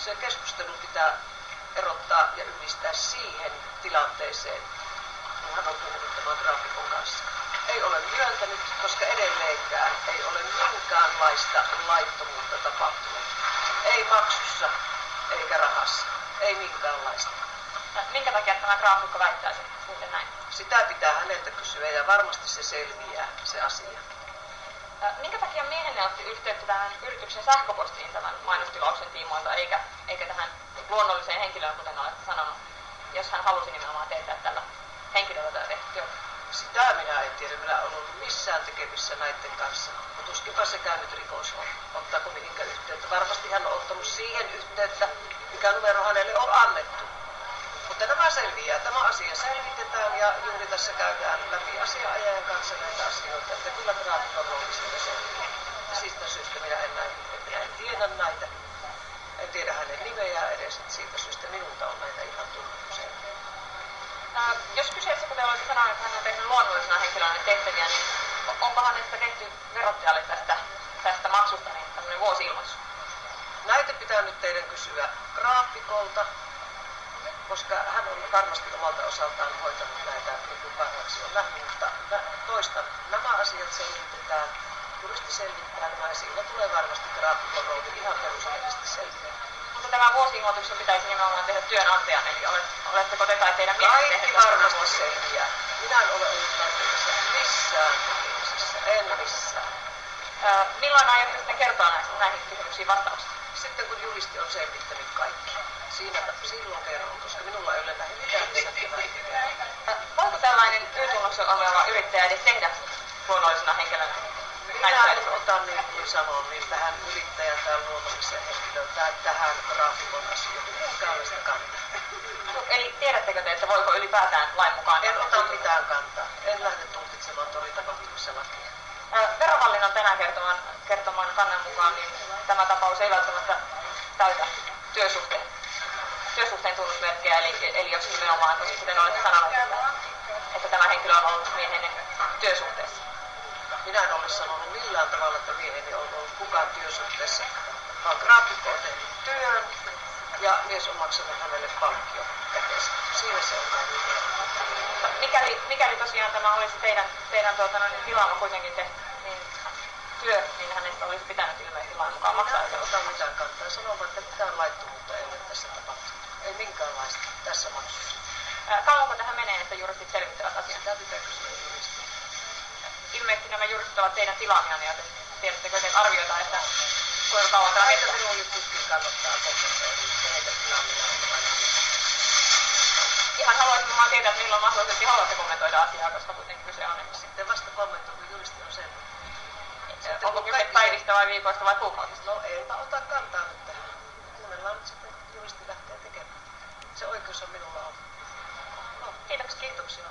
se keskustelu pitää erottaa ja yhdistää siihen tilanteeseen, kun hän on puhunut tämän graafikon kanssa. Ei ole myöntänyt, koska edelleenkään ei ole minkäänlaista laittomuutta tapahtunut. Ei maksussa eikä rahassa. Ei minkäänlaista. Minkä takia tämä graafikko väittää sitten näin? Sitä pitää häneltä kysyä ja varmasti se selviää, se asia. Minkä takia miehenne otti yhteyttä tähän yrityksen sähköpostiin tämän mainostilauksen tiimoilta, eikä tähän luonnolliseen henkilöön, kuten olette sanonut, jos hän halusi nimenomaan tehdä tällä henkilöllä tätä työtä? Sitä minä en tiedä. Minä olen ollut missään tekemissä näiden kanssa. Mutta tuskinpa sekään nyt rikos on. Ottaako mihinkä yhteyttä. Varmasti hän on ottanut siihen yhteyttä, mikä numero hänelle on annettu. Mutta nämä selviää. Tämä asia selvitetään ja juuri tässä käydään läpi asianajajan kanssa näitä asioita. Että kyllä graafikon rooli siitä selviää. Ja siitä syystä minä en tiedä näitä. En tiedä hänen nimeään edes. Siitä syystä minulta on näitä ihan tullut selviä. Jos kyseessä, kuten olisin sanonut, että hän on tehnyt luonnollisena henkilönä tehtäviä, niin onko hänessä tehty verottajalle tästä maksusta niin tämmöinen vuosi-ilmoitus? Näitä pitää nyt teidän kysyä graafikolta, koska hän on varmasti omalta osaltaan hoitanut näitä niin kuin parhaaksi on nähnyt, mutta toistan, nämä asiat selvitetään, juristi selvittää nämä ja silloin tulee varmasti graafikon rooli ihan perusteellisesti selvittää. Mutta tämä vuosi-ilmoituksen pitäisi nimenomaan tehdä työnantajan, eli oletteko te tai teidän mielestä kaikki varmasti selviää. Minä en ole ollut näyttämässä missään tekemisissä, en missään. Milloin aiotte sitten kertoa näihin kysymyksiin vastaukset? Sitten kun juristi on selvittänyt kaikki. Silloin kerron, koska minulla ei ole näihin mitään lisättävää. Voiko tällainen Y-tunnuksen oleva yrittäjä edes tehdä luonnollisena henkilönä? Minä en ota niin kuin sanon, niin tähän yrittäjän tai luonnollisen henkilön tähän graafikon asioihin. Minkäänlaista kantaa. Eli tiedättekö te, että voiko ylipäätään lain mukaan? En ota mitään kantaa. En lähde tulkitsemaan toritapahtumissa lakia. Verohallinnon tänään kertoman kannan mukaan niin tämä tapaus ei välttämättä täytä työsuhteen tunnusmerkkejä, eli jos nimenomaan, kuten olette sanonut, että tämä henkilö on ollut miehenne työsuhteessa. Minä en ole sanonut millään tavalla, että mieheni on ollut kukaan työsuhteessa, vaan graafikko on tehnyt työn ja mies on maksanut hänelle palkkio käteensä. Siinä se on näin. Mikäli tosiaan tämä olisi teidän tilaama kuitenkin niin työ, niin hänestä olisi pitänyt ilmeisesti lain mukaan maksaa. Minä en ota mitään kantaa. Sanon, että mitään laittomuutta ei ole tässä tapahtunut. Ei minkäänlaista tässä maksussa. Kauanko tähän menee, että juristit selvittävät asian? Sitä pitää kysyä juristia. Ilmeisesti nämä juristit ovat teidän tilaamianne, joten tiedättekö te arvioita, että kuinka kauan tämä kestää? Näitä minun nyt tuskin kannattaa kommentoida, keneitä tilaamia on. Ihan haluaisin vaan tietää, että milloin mahdollisesti haluatte kommentoida asiaa, koska kuitenkin kyse on. Sitten vasta kommentoi, kun juristi on sen. Onko kyse päivistä vai viikoista vai kuukausista? No eipä ota kantaa nyt tähän. Kuunnellaan nyt sitten, kun juristi lähtee tekemään. Se oikeus on minulla ollut. No, Kiitoksia. Kiitoksia.